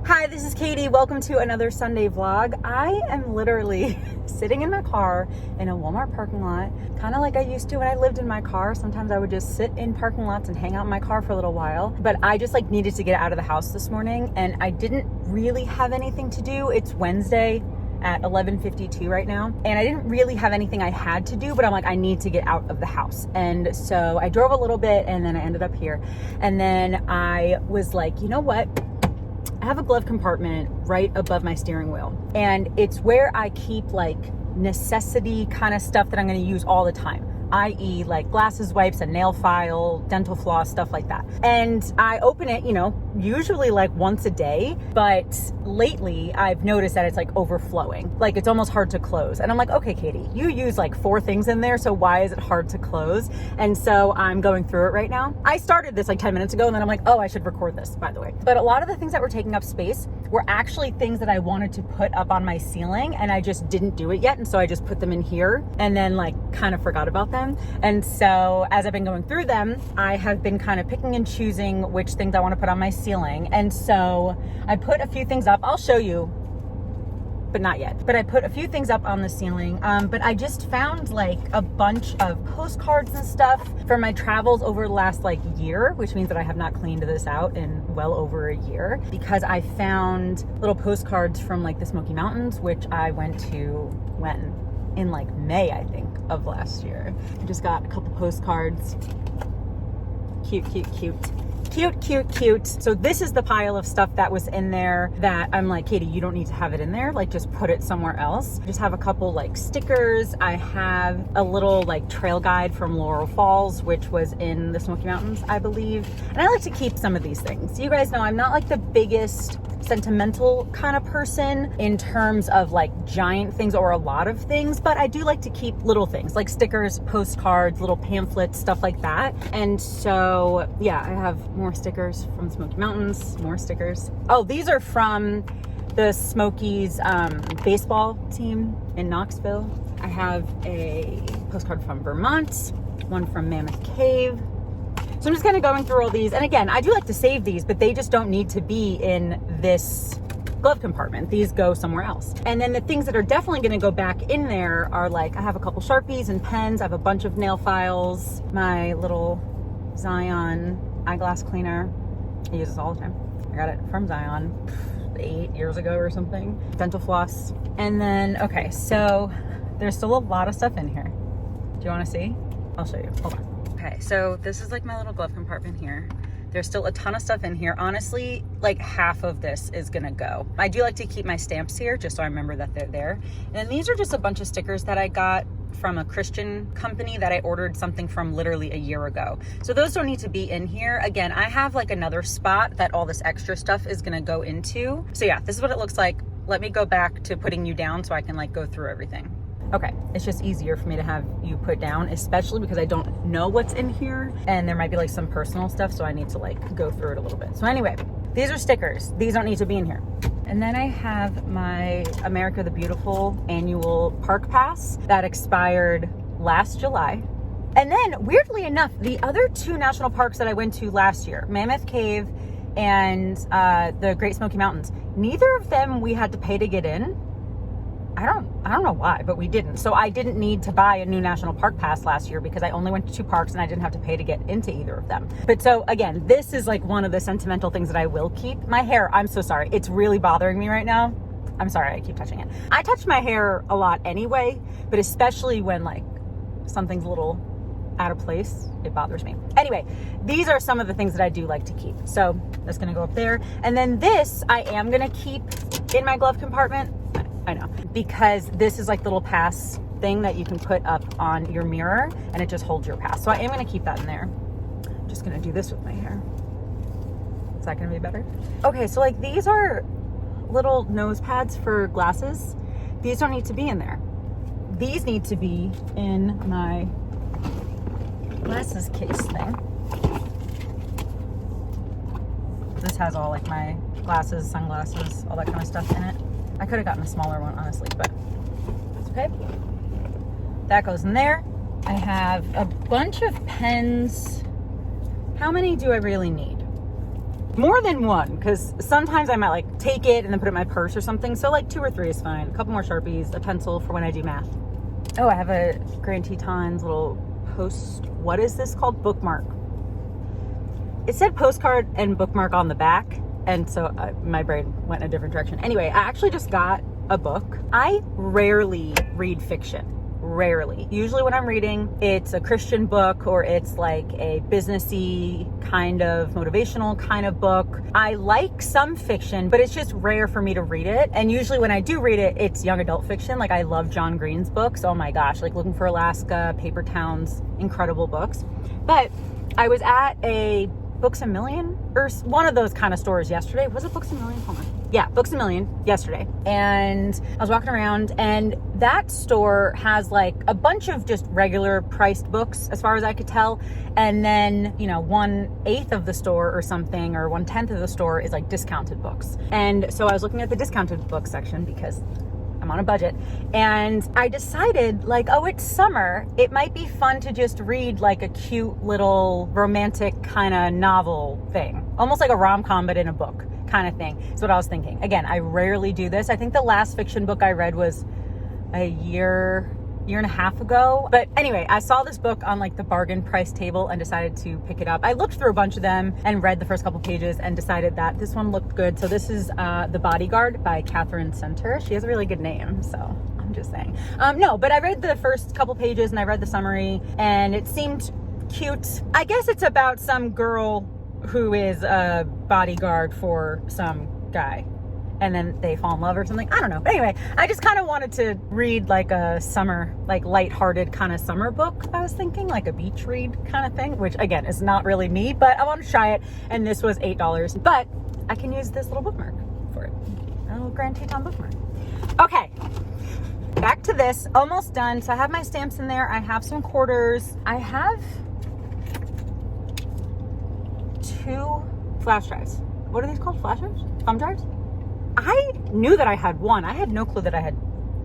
Hi, this is Katie. Welcome to another Sunday vlog. I am literally sitting in my car in a Walmart parking lot, kind of like I used to when I lived in my car. Sometimes I would just sit in parking lots and hang out in my car for a little while, but I just needed to get out of the house this morning and I didn't really have anything to do. It's Wednesday at 11:52 right now, and I didn't really have anything I had to do, but I'm like, I need to get out of the house. And so I drove a little bit and then I ended up here. And then I was like, you know what? I have a glove compartment right above my steering wheel, and it's where I keep necessity kind of stuff that I'm going to use all the time, i.e. glasses, wipes, a nail file, dental floss, stuff like that. And I open it, usually once a day, but lately I've noticed that it's overflowing. It's almost hard to close. And I'm like, okay, Katie, you use 4 things in there, so why is it hard to close? And so I'm going through it right now. I started this 10 minutes ago, and then I'm like, oh, I should record this, by the way. But a lot of the things that were taking up space were actually things that I wanted to put up on my ceiling, and I just didn't do it yet. And so I just put them in here and then kind of forgot about them. And so as I've been going through them, I have been kind of picking and choosing which things I want to put on my ceiling. And so I put a few things up. I'll show you, but not yet. But I put a few things up on the ceiling. But I just found a bunch of postcards and stuff from my travels over the last year, which means that I have not cleaned this out in well over a year, because I found little postcards from the Smoky Mountains, which I went to in May, I think, of last year. I just got a couple postcards. Cute, cute, cute. Cute, cute, cute. So this is the pile of stuff that was in there that I'm like, Katie, you don't need to have it in there. Just put it somewhere else. I just have a couple stickers. I have a little trail guide from Laurel Falls, which was in the Smoky Mountains, I believe. And I like to keep some of these things. You guys know I'm not the biggest sentimental kind of person in terms of giant things or a lot of things, but I do like to keep little things like stickers, postcards, little pamphlets, stuff like that. And so yeah, I have more stickers from Smoky Mountains, more stickers. Oh, these are from the Smokies baseball team in Knoxville. I have a postcard from Vermont, one from Mammoth Cave. So I'm just kind of going through all these. And again, I do like to save these, but they just don't need to be in this glove compartment. These go somewhere else. And then the things that are definitely going to go back in there are I have a couple Sharpies and pens. I have a bunch of nail files, my little Zion eyeglass cleaner. I use this all the time. I got it from Zion 8 years ago or something. Dental floss. And then, okay, so there's still a lot of stuff in here. Do you want to see? I'll show you. Hold on. Okay, so this is my little glove compartment here. There's still a ton of stuff in here. Honestly, half of this is gonna go. I do like to keep my stamps here just so I remember that they're there. And these are just a bunch of stickers that I got from a Christian company that I ordered something from literally a year ago. So those don't need to be in here. Again, I have another spot that all this extra stuff is gonna go into. So yeah, this is what it looks like. Let me go back to putting you down so I can go through everything. Okay, it's just easier for me to have you put down, especially because I don't know what's in here and there might be some personal stuff, so I need to go through it a little bit. So anyway, these are stickers. These don't need to be in here. And then I have my America the Beautiful annual park pass that expired last July. And then weirdly enough, the other 2 national parks that I went to last year, Mammoth Cave and the Great Smoky Mountains, neither of them we had to pay to get in. I don't know why, but we didn't. So I didn't need to buy a new national park pass last year because I only went to 2 parks and I didn't have to pay to get into either of them. But so again, this is one of the sentimental things that I will keep. My hair, I'm so sorry. It's really bothering me right now. I'm sorry, I keep touching it. I touch my hair a lot anyway, but especially when something's a little out of place, it bothers me. Anyway, these are some of the things that I do like to keep. So that's gonna go up there. And then this, I am gonna keep in my glove compartment. I know, because this is little pass thing that you can put up on your mirror and it just holds your pass. So I am going to keep that in there. I'm just going to do this with my hair. Is that going to be better? Okay, so these are little nose pads for glasses. These don't need to be in there. These need to be in my glasses case thing. This has all my glasses, sunglasses, all that kind of stuff in it. I could have gotten a smaller one, honestly, but it's okay. That goes in there. I have a bunch of pens. How many do I really need? More than one, because sometimes I might like take it and then put it in my purse or something. So like 2 or 3 is fine. A couple more Sharpies, a pencil for when I do math. Oh, I have a Grand Tetons little what is this called? Bookmark. It said postcard and bookmark on the back. And so my brain went in a different direction. Anyway, I actually just got a book. I rarely read fiction. Rarely. Usually when I'm reading, it's a Christian book or it's like a businessy kind of motivational kind of book. I like some fiction, but it's just rare for me to read it. And usually when I do read it, it's young adult fiction. Like I love John Green's books. Oh my gosh, like Looking for Alaska, Paper Towns, incredible books. But I was at a Books A Million or one of those kind of stores yesterday. Was it Books A Million? Hold on. Yeah, Books A Million yesterday. And I was walking around and that store has like a bunch of just regular priced books as far as I could tell. And then, you know, 1/8 of the store or something, or 1/10 of the store is like discounted books. And so I was looking at the discounted book section because I'm on a budget, and I decided like, oh, it's summer. It might be fun to just read like a cute little romantic kind of novel thing, almost like a rom-com, but in a book kind of thing. That's what I was thinking. Again, I rarely do this. I think the last fiction book I read was a year and a half ago. But anyway, I saw this book on like the bargain price table and decided to pick it up. I looked through a bunch of them and read the first couple pages and decided that this one looked good. So this is The Bodyguard by Catherine Center. She has a really good name, so I'm just saying. No, but I read the first couple pages and I read the summary and it seemed cute. I guess it's about some girl who is a bodyguard for some guy, and then they fall in love or something. I don't know. But anyway, I just kind of wanted to read like a summer, like lighthearted kind of summer book. I was thinking like a beach read kind of thing, which again is not really me, but I want to try it. And this was $8, but I can use this little bookmark for it. A little Grand Teton bookmark. Okay. Back to this, almost done. So I have my stamps in there. I have some quarters. I have 2 flash drives. What are these called? Flash drives? Thumb drives? I knew that I had one. I had no clue that I had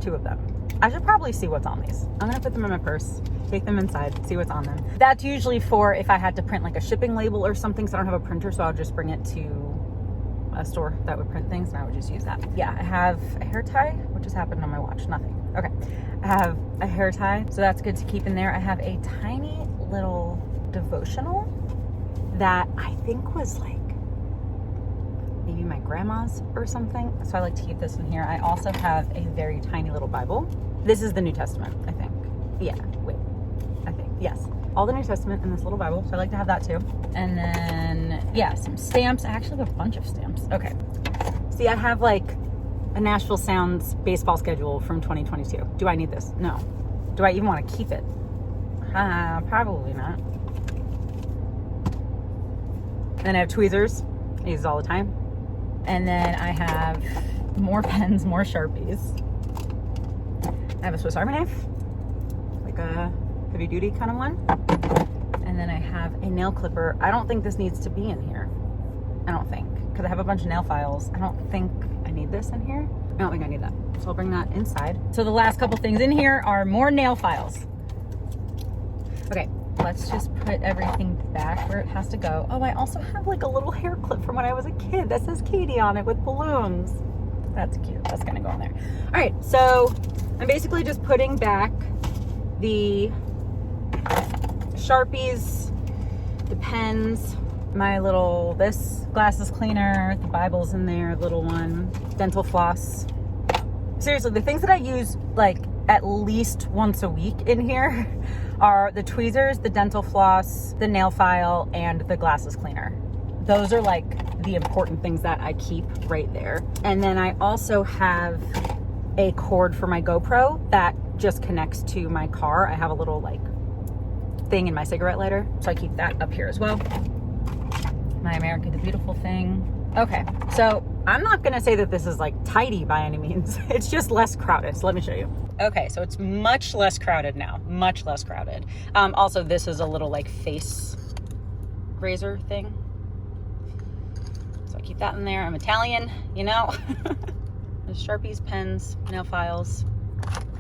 2 of them. I should probably see what's on these. I'm gonna put them in my purse, take them inside, see what's on them. That's usually for if I had to print like a shipping label or something, so I don't have a printer, so I'll just bring it to a store that would print things and I would just use that. Yeah, I have a hair tie. What just happened on my watch? Nothing. Okay. I have a hair tie, so that's good to keep in there. I have a tiny little devotional that I think was like maybe my grandma's or something. So I like to keep this in here. I also have a very tiny little Bible. This is the New Testament, I think. Yeah, wait, I think, yes. All the New Testament in this little Bible. So I like to have that too. And then, yeah, some stamps. I actually have a bunch of stamps. Okay. See, I have like a Nashville Sounds baseball schedule from 2022. Do I need this? No. Do I even want to keep it? Probably not. And then I have tweezers. I use it all the time. And then I have more pens, more Sharpies. I have a Swiss Army knife, like a heavy duty kind of one. And then I have a nail clipper. I don't think this needs to be in here. I don't think, because I have a bunch of nail files. I don't think I need this in here. I don't think I need that. So I'll bring that inside. So the last couple things in here are more nail files. Okay. Let's just put everything back where it has to go. Oh, I also have like a little hair clip from when I was a kid that says Katie on it with balloons. That's cute. That's gonna go in there. All right, so I'm basically just putting back the Sharpies, the pens, my little, this glasses cleaner, the Bible's in there, little one, dental floss. Seriously, the things that I use like at least once a week in here are the tweezers, the dental floss, the nail file, and the glasses cleaner. Those are like the important things that I keep right there. And then I also have a cord for my GoPro that just connects to my car. I have a little like thing in my cigarette lighter, so I keep that up here as well. My America the Beautiful thing. Okay, so I'm not gonna say that this is like tidy by any means. It's just less crowded, so let me show you. Okay, so it's much less crowded now, much less crowded. Also, this is a little like face razor thing. So I keep that in there. I'm Italian, you know. There's Sharpies, pens, nail files,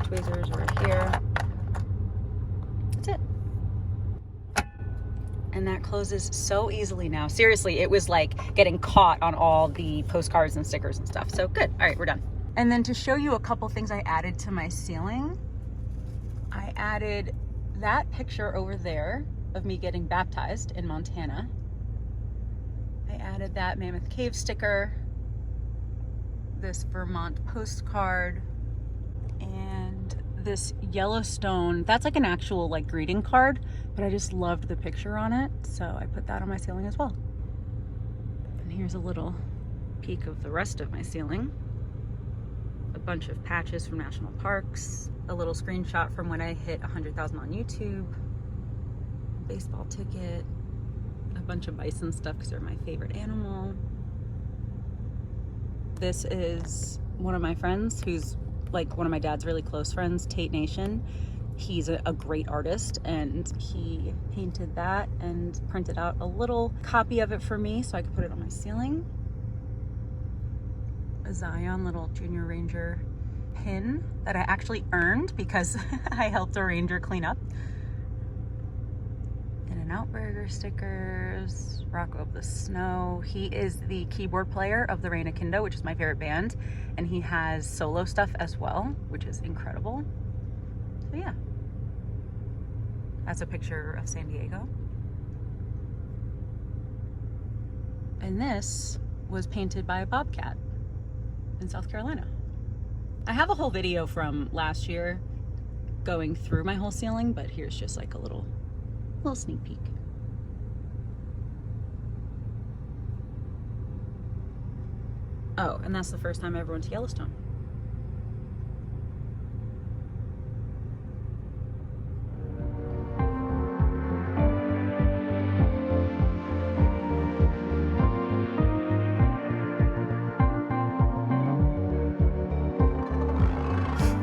tweezers right here. That's it. And that closes so easily now. Seriously, it was like getting caught on all the postcards and stickers and stuff. So good. All right, we're done. And then to show you a couple things I added to my ceiling, I added that picture over there of me getting baptized in Montana. I added that Mammoth Cave sticker, this Vermont postcard, and this Yellowstone. That's like an actual like greeting card, but I just loved the picture on it, so I put that on my ceiling as well. And here's a little peek of the rest of my ceiling. A bunch of patches from national parks, a little screenshot from when I hit 100,000 on YouTube, baseball ticket, a bunch of bison stuff because they're my favorite animal. This is one of my friends who's like one of my dad's really close friends, Tate Nation. He's a great artist, and he painted that and printed out a little copy of it for me so I could put it on my ceiling. A Zion little Junior Ranger pin that I actually earned because I helped a ranger clean up. In-N-Out Burger stickers, Rocco of the Snow. He is the keyboard player of the Reign of Kindo, which is my favorite band, and he has solo stuff as well, which is incredible. So yeah, that's a picture of San Diego. And this was painted by a bobcat in South Carolina. I have a whole video from last year going through my whole ceiling, but here's just like a little sneak peek. Oh, and that's the first time I ever went to Yellowstone.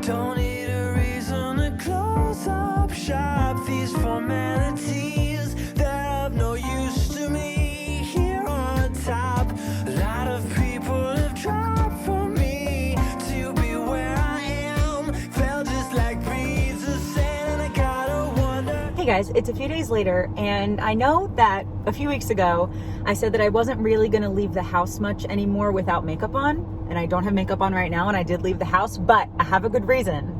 Don't need a reason to close up shop. These formalities that have no use to me here on top. A lot of people have dropped from me to be where I am. Felt just like breeze of sand, and I gotta wonder. Hey guys, it's a few days later, and I know that a few weeks ago I said that I wasn't really gonna leave the house much anymore without makeup on. And I don't have makeup on right now, and I did leave the house, but I have a good reason.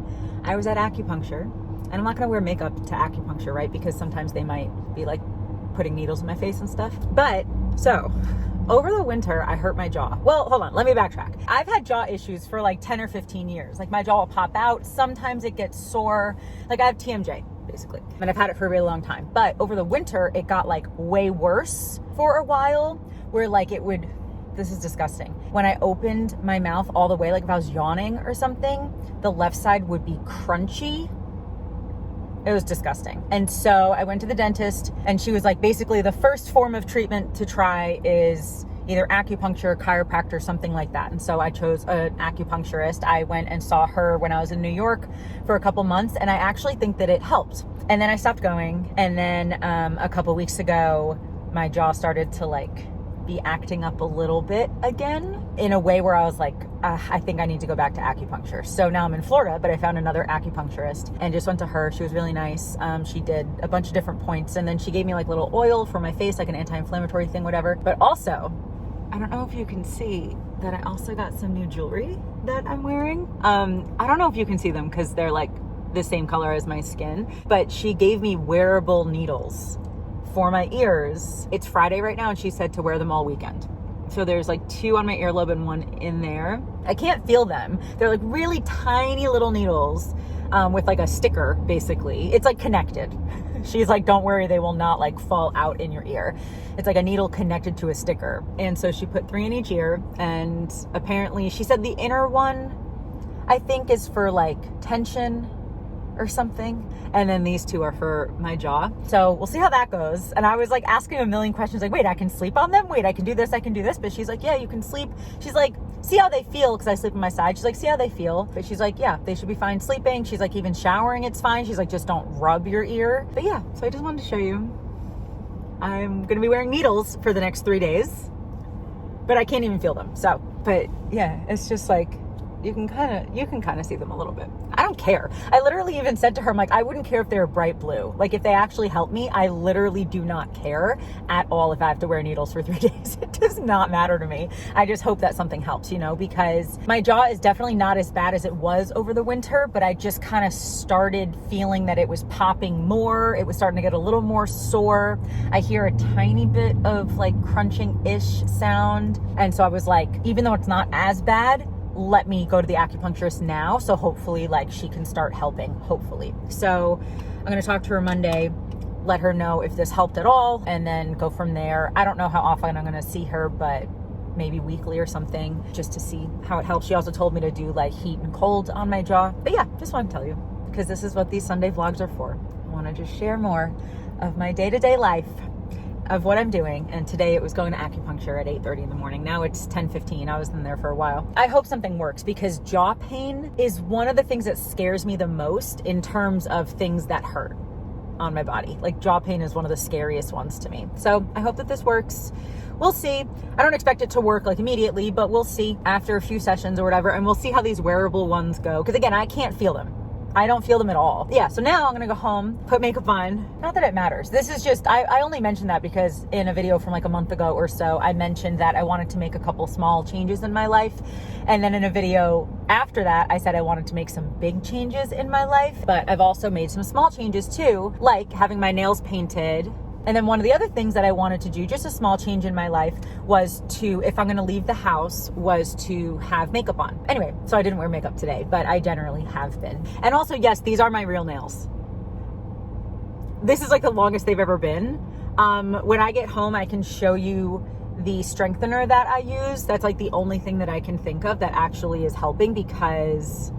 I was at Acupuncture, and I'm not gonna wear makeup to acupuncture, right? Because sometimes they might be like putting needles in my face and stuff. But, so, over the winter, I hurt my jaw. Well, hold on, let me backtrack. I've had jaw issues for like 10 or 15 years. Like my jaw will pop out, sometimes it gets sore. Like I have TMJ, basically. And I've had it for a really long time. But over the winter, it got like way worse for a while, where like it would, this is disgusting. When I opened my mouth all the way, like if I was yawning or something, the left side would be crunchy. It was disgusting. And so I went to the dentist, and she was like, basically the first form of treatment to try is either acupuncture, chiropractor, something like that. And so I chose an acupuncturist. I went and saw her when I was in New York for a couple months, and I actually think that it helped. And then I stopped going. And then a couple weeks ago, my jaw started to like be acting up a little bit again in a way where I was like, I think I need to go back to acupuncture. So now I'm in Florida, but I found another acupuncturist and just went to her. She was really nice. She did a bunch of different points, and then she gave me like little oil for my face, like an anti-inflammatory thing, whatever. But also, I don't know if you can see that I also got some new jewelry that I'm wearing. I don't know if you can see them because they're like the same color as my skin, but she gave me wearable needles for my ears. It's Friday right now, and she said to wear them all weekend. So there's like 2 on my earlobe and 1 in there. I can't feel them. They're like really tiny little needles with like a sticker, basically. It's like connected. She's like, don't worry, they will not like fall out in your ear. It's like a needle connected to a sticker. And so she put 3 in each ear, and apparently she said the inner one, I think, is for like tension or something, and then these 2 are for my jaw. So we'll see how that goes. And I was like asking a million questions, like, wait, I can sleep on them? Wait, I can do this, but she's like, yeah, you can sleep. She's like, see how they feel, because I sleep on my side. She's like, see how they feel. But she's like, yeah, they should be fine sleeping. She's like, even showering, it's fine. She's like, just don't rub your ear. But yeah, so I just wanted to show you. I'm gonna be wearing needles for the next 3 days, but I can't even feel them. So, but yeah, it's just like, You can kind of see them a little bit. I don't care. I literally even said to her, I'm like, I wouldn't care if they were bright blue. Like if they actually help me, I literally do not care at all if I have to wear needles for 3 days. It does not matter to me. I just hope that something helps, you know, because my jaw is definitely not as bad as it was over the winter, but I just kind of started feeling that it was popping more. It was starting to get a little more sore. I hear a tiny bit of like crunching-ish sound. And so I was like, even though it's not as bad, let me go to the acupuncturist now. So hopefully like she can start helping, hopefully. So I'm going to talk to her Monday, let her know if this helped at all, and then go from there. I don't know how often I'm going to see her, but maybe weekly or something, just to see how it helps. She also told me to do like heat and cold on my jaw. But yeah, just want to tell you, because this is what these Sunday vlogs are for. I want to just share more of my day-to-day life, of what I'm doing. And today it was going to acupuncture at 8:30 in the morning. Now it's 10:15. I was in there for a while. I hope something works, because jaw pain is one of the things that scares me the most in terms of things that hurt on my body. Like jaw pain is one of the scariest ones to me. So I hope that this works. We'll see. I don't expect it to work like immediately, but we'll see after a few sessions or whatever. And we'll see how these wearable ones go. Because again, I can't feel them. I don't feel them at all. Yeah, so now I'm gonna go home, put makeup on. Not that it matters. This is just, I only mentioned that because in a video from like a month ago or so, I mentioned that I wanted to make a couple small changes in my life. And then in a video after that, I said I wanted to make some big changes in my life. But I've also made some small changes too, like having my nails painted. And then one of the other things that I wanted to do, just a small change in my life, was to, if I'm going to leave the house, was to have makeup on. Anyway, so I didn't wear makeup today, but I generally have been. And also, yes, these are my real nails. This is like the longest they've ever been. When I get home, I can show you the strengthener that I use. That's like the only thing that I can think of that actually is helping, because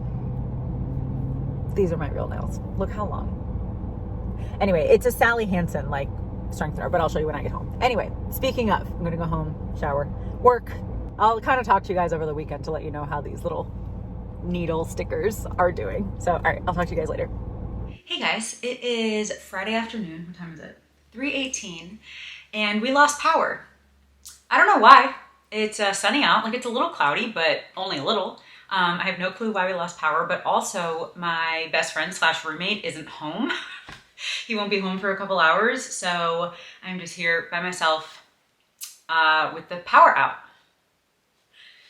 these are my real nails. Look how long. Anyway, it's a Sally Hansen, like, strengthener, but I'll show you when I get home. Anyway, speaking of, I'm gonna go home, shower, work. I'll kind of talk to you guys over the weekend to let you know how these little needle stickers are doing. So, all right, I'll talk to you guys later. Hey guys, it is Friday afternoon. What time is it? 3:18, and we lost power. I don't know why. It's sunny out, like it's a little cloudy, but only a little. I have no clue why we lost power, but also my best friend slash roommate isn't home. He won't be home for a couple hours, so I'm just here by myself with the power out.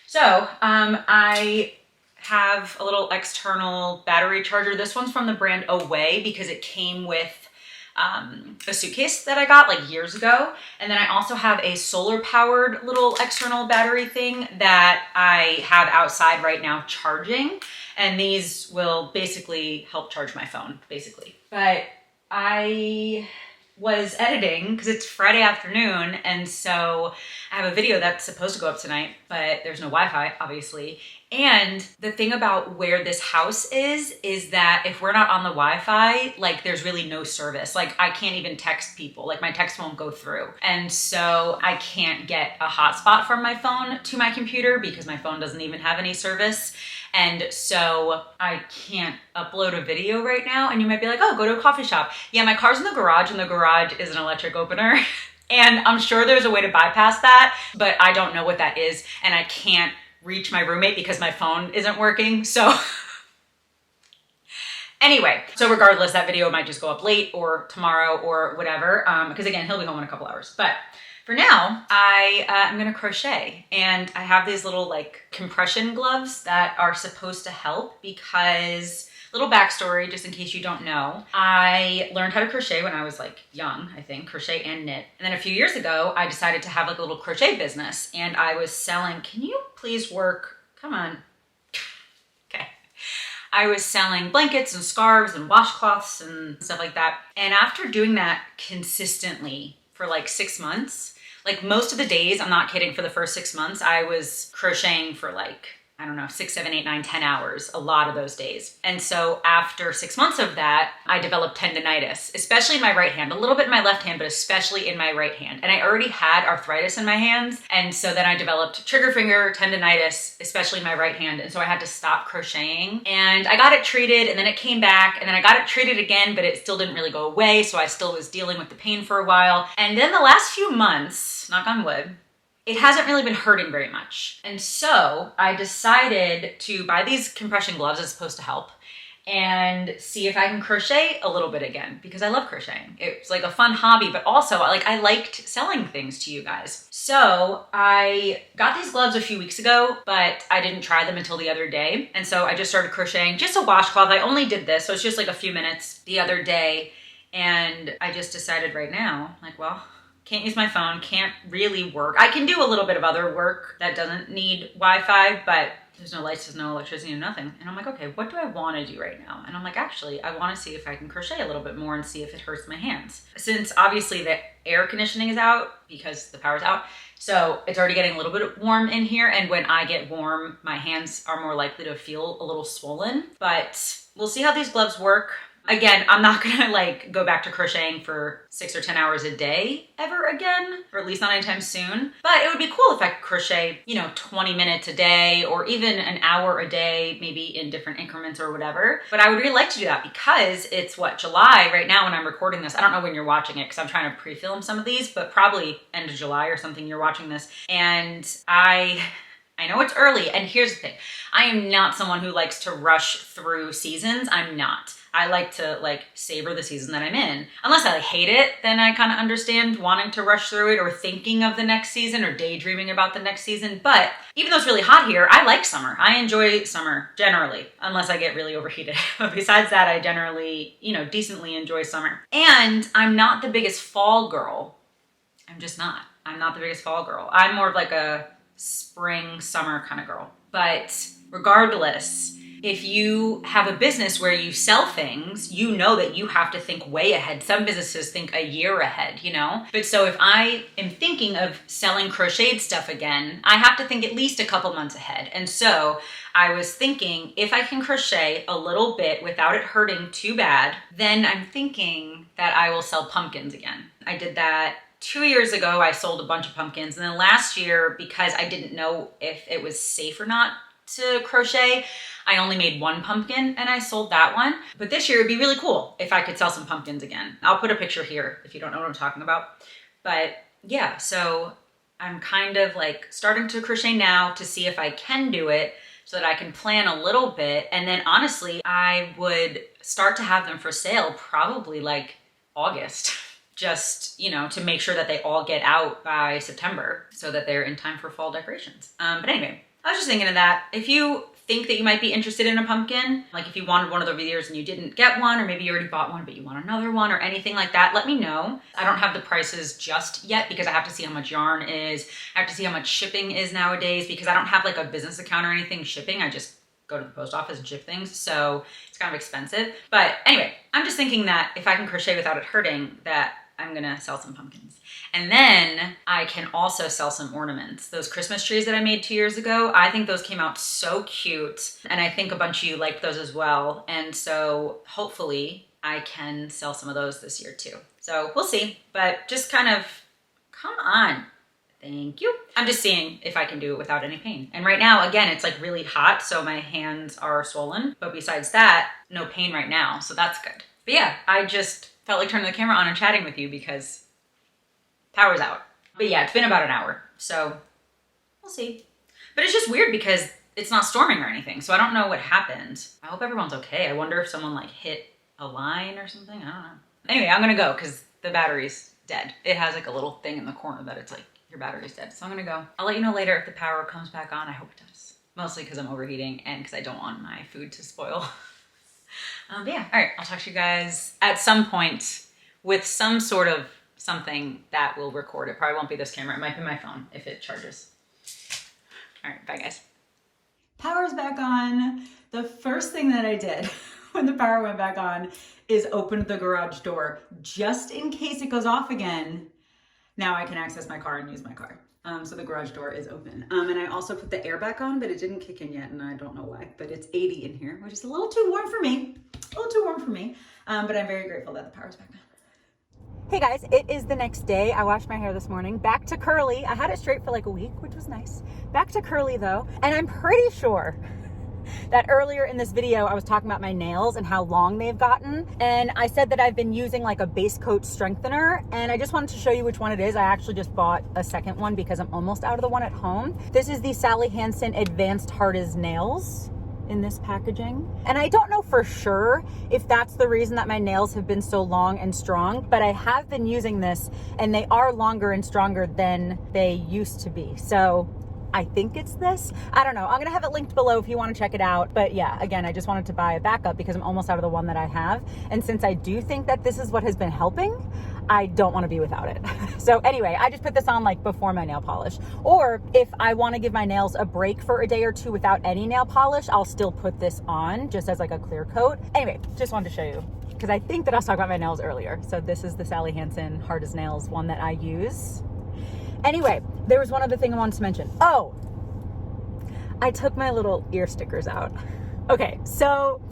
So I have a little external battery charger. This one's from the brand Away because it came with a suitcase that I got like years ago. And then I also have a solar powered little external battery thing that I have outside right now charging. And these will basically help charge my phone, basically. But I was editing because it's Friday afternoon, and so I have a video that's supposed to go up tonight, but there's no Wi-Fi, obviously. And the thing about where this house is that if we're not on the Wi-Fi, like there's really no service. Like I can't even text people, like my text won't go through. And so I can't get a hotspot from my phone to my computer because my phone doesn't even have any service. And so I can't upload a video right now. And you might be like, oh, go to a coffee shop. Yeah, my car's in the garage and the garage is an electric opener. And I'm sure there's a way to bypass that, but I don't know what that is. And I can't reach my roommate because my phone isn't working. So anyway, so regardless, that video might just go up late or tomorrow or whatever. Because again, he'll be home in a couple hours. But for now, I'm gonna crochet, and I have these little like compression gloves that are supposed to help because, little backstory, just in case you don't know, I learned how to crochet when I was like young, I think, crochet and knit. And then a few years ago, I decided to have like a little crochet business, and I was selling, can you please work? Come on. Okay. I was selling blankets and scarves and washcloths and stuff like that. And after doing that consistently for like 6 months, like most of the days, I'm not kidding, for the first 6 months, I was crocheting for like, I don't know, 6, 7, 8, 9, 10 hours, a lot of those days. And so after 6 months of that, I developed tendinitis, especially in my right hand, a little bit in my left hand, but especially in my right hand. And I already had arthritis in my hands. And so then I developed trigger finger tendinitis, especially in my right hand. And so I had to stop crocheting, and I got it treated, and then it came back, and then I got it treated again, but it still didn't really go away. So I still was dealing with the pain for a while. And then the last few months, knock on wood, it hasn't really been hurting very much. And so I decided to buy these compression gloves as supposed to help and see if I can crochet a little bit again, because I love crocheting. It's like a fun hobby, but also like I liked selling things to you guys. So I got these gloves a few weeks ago, but I didn't try them until the other day. And so I just started crocheting just a washcloth. I only did this, so it's just like a few minutes the other day. And I just decided right now, like, well, can't use my phone, can't really work. I can do a little bit of other work that doesn't need Wi-Fi, but there's no lights, there's no electricity, nothing. And I'm like, okay, what do I want to do right now? And I'm like, actually, I want to see if I can crochet a little bit more and see if it hurts my hands. Since obviously the air conditioning is out because the power's out, so it's already getting a little bit warm in here. And when I get warm, my hands are more likely to feel a little swollen. But we'll see how these gloves work. Again, I'm not gonna like go back to crocheting for 6 or 10 hours a day ever again, or at least not anytime soon. But it would be cool if I could crochet, 20 minutes a day or even an hour a day, maybe in different increments or whatever. But I would really like to do that because it's July right now when I'm recording this. I don't know when you're watching it because I'm trying to pre-film some of these, but probably end of July or something you're watching this. And I know it's early, and here's the thing. I am not someone who likes to rush through seasons. I'm not. I like to savor the season that I'm in. Unless I hate it, then I kind of understand wanting to rush through it or thinking of the next season or daydreaming about the next season. But even though it's really hot here, I like summer. I enjoy summer generally, unless I get really overheated. But besides that, I generally, decently enjoy summer. And I'm not the biggest fall girl. I'm just not. I'm not the biggest fall girl. I'm more of like a spring, summer kind of girl. But regardless, if you have a business where you sell things, you know that you have to think way ahead. Some businesses think a year ahead, But so if I am thinking of selling crocheted stuff again, I have to think at least a couple months ahead. And so I was thinking if I can crochet a little bit without it hurting too bad, then I'm thinking that I will sell pumpkins again. I did that 2 years ago. I sold a bunch of pumpkins. And then last year, because I didn't know if it was safe or not to crochet, I only made one pumpkin and I sold that one. But this year it'd be really cool if I could sell some pumpkins again. I'll put a picture here if you don't know what I'm talking about. But yeah, so I'm kind of starting to crochet now to see if I can do it so that I can plan a little bit. And then honestly, I would start to have them for sale probably August. Just, to make sure that they all get out by September so that they're in time for fall decorations. But anyway, I was just thinking of that. If you think that you might be interested in a pumpkin, if you wanted one of the videos and you didn't get one, or maybe you already bought one but you want another one or anything like that, let me know. I don't have the prices just yet because I have to see how much yarn is. I have to see how much shipping is nowadays because I don't have a business account or anything shipping. I just go to the post office and ship things, so it's kind of expensive. But anyway, I'm just thinking that if I can crochet without it hurting, that I'm gonna sell some pumpkins. And then I can also sell some ornaments. Those Christmas trees that I made 2 years ago, I think those came out so cute. And I think a bunch of you liked those as well. And so hopefully I can sell some of those this year too. So we'll see, but just kind of, come on. Thank you. I'm just seeing if I can do it without any pain. And right now, again, it's really hot, so my hands are swollen. But besides that, no pain right now, so that's good. But yeah, I just felt like turning the camera on and chatting with you because power's out. But yeah, it's been about an hour, so we'll see. But it's just weird because it's not storming or anything, so I don't know what happened. I hope everyone's okay. I wonder if someone hit a line or something. I don't know. Anyway, I'm gonna go because the battery's dead. It has a little thing in the corner that it's your battery's dead. So I'm gonna go. I'll let you know later if the power comes back on. I hope it does. Mostly because I'm overheating and because I don't want my food to spoil. But yeah, all right, I'll talk to you guys at some point with some sort of something that will record. It probably won't be this camera. It might be my phone if it charges. All right, bye guys. Power's back on. The first thing that I did when the power went back on is opened the garage door just in case it goes off again. Now I can access my car and use my car. So the garage door is open. And I also put the air back on, but it didn't kick in yet, and I don't know why. But it's 80 in here, which is a little too warm for me. But I'm very grateful that the power's back on. Hey guys, it is the next day. I washed my hair this morning. Back to curly. I had it straight for a week, which was nice. Back to curly though. And I'm pretty sure that earlier in this video, I was talking about my nails and how long they've gotten. And I said that I've been using like a base coat strengthener, and I just wanted to show you which one it is. I actually just bought a second one because I'm almost out of the one at home. This is the Sally Hansen Advanced Hard as Nails in this packaging. And I don't know for sure if that's the reason that my nails have been so long and strong, but I have been using this and they are longer and stronger than they used to be. So I think it's this. I don't know. I'm gonna have it linked below if you want to check it out. But yeah, again, I just wanted to buy a backup because I'm almost out of the one that I have. And since I do think that this is what has been helping, I don't want to be without it. So anyway, I just put this on like before my nail polish. Or if I want to give my nails a break for a day or two without any nail polish, I'll still put this on just as like a clear coat. Anyway, just wanted to show you because I think that I was talking about my nails earlier. So this is the Sally Hansen Hard as Nails one that I use. Anyway, there was one other thing I wanted to mention. Oh, I took my little ear stickers out. Okay, so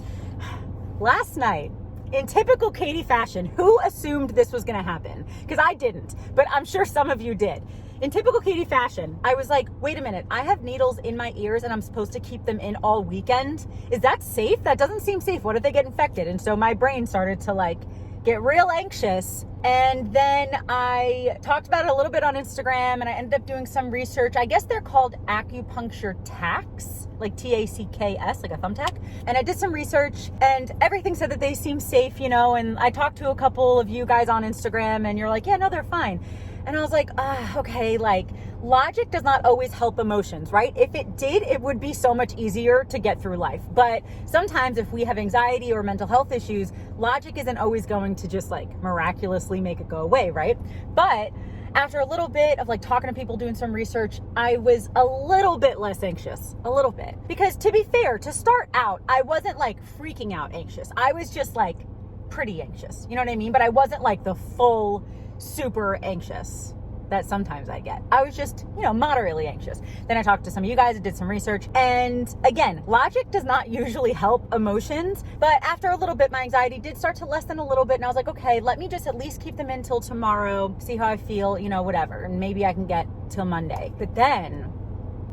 last night, in typical Katie fashion, who assumed this was gonna happen? Because I didn't, but I'm sure some of you did. In typical Katie fashion, I was like, wait a minute, I have needles in my ears and I'm supposed to keep them in all weekend. Is that safe? That doesn't seem safe. What if they get infected? And so my brain started to like get real anxious. And then I talked about it a little bit on Instagram and I ended up doing some research. I guess they're called acupuncture tacks, like T-A-C-K-S, like a thumbtack. And I did some research and everything said that they seem safe, you know, and I talked to a couple of you guys on Instagram and you're like, yeah, no, they're fine. And I was like, okay, like logic does not always help emotions, right? If it did, it would be so much easier to get through life. But sometimes if we have anxiety or mental health issues, logic isn't always going to just like miraculously make it go away, right? But after a little bit of like talking to people, doing some research, I was a little bit less anxious, a little bit. Because to be fair, to start out, I wasn't like freaking out anxious. I was just like pretty anxious, you know what I mean? But I wasn't like the full super anxious that sometimes I get. I was just, you know, moderately anxious. Then I talked to some of you guys, I did some research. And again, logic does not usually help emotions, but after a little bit, my anxiety did start to lessen a little bit. And I was like, okay, let me just at least keep them in till tomorrow, see how I feel, you know, whatever. And maybe I can get till Monday. But then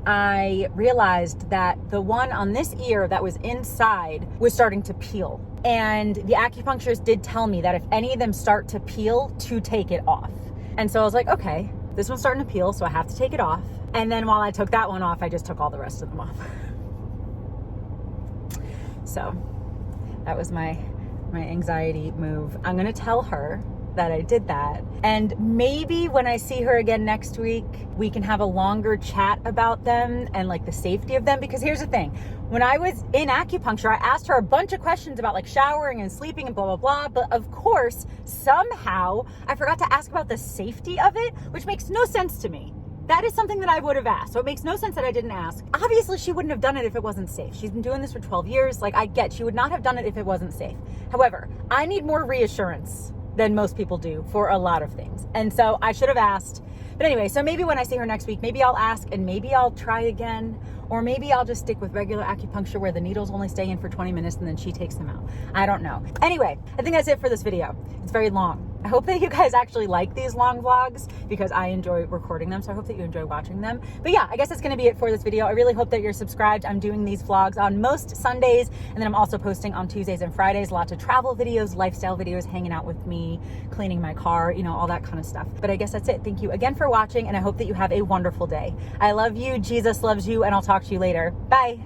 I realized that the one on this ear that was inside was starting to peel. And the acupuncturist did tell me that if any of them start to peel, to take it off. And so I was like, okay, this one's starting to peel, so I have to take it off. And then while I took that one off, I just took all the rest of them off. So that was my anxiety move. I'm gonna tell her that I did that. And maybe when I see her again next week, we can have a longer chat about them and like the safety of them. Because here's the thing, when I was in acupuncture, I asked her a bunch of questions about like showering and sleeping and blah, blah, blah. But of course, somehow I forgot to ask about the safety of it, which makes no sense to me. That is something that I would have asked. So it makes no sense that I didn't ask. Obviously, she wouldn't have done it if it wasn't safe. She's been doing this for 12 years. Like I get, she would not have done it if it wasn't safe. However, I need more reassurance than most people do for a lot of things. And so I should have asked. But anyway, so maybe when I see her next week, maybe I'll ask and maybe I'll try again. Or maybe I'll just stick with regular acupuncture where the needles only stay in for 20 minutes and then she takes them out. I don't know. Anyway, I think that's it for this video. It's very long. I hope that you guys actually like these long vlogs because I enjoy recording them. So I hope that you enjoy watching them. But yeah, I guess that's going to be it for this video. I really hope that you're subscribed. I'm doing these vlogs on most Sundays, and then I'm also posting on Tuesdays and Fridays, lots of travel videos, lifestyle videos, hanging out with me, cleaning my car, you know, all that kind of stuff. But I guess that's it. Thank you again for watching, and I hope that you have a wonderful day. I love you. Jesus loves you, and I'll talk to you later. Bye.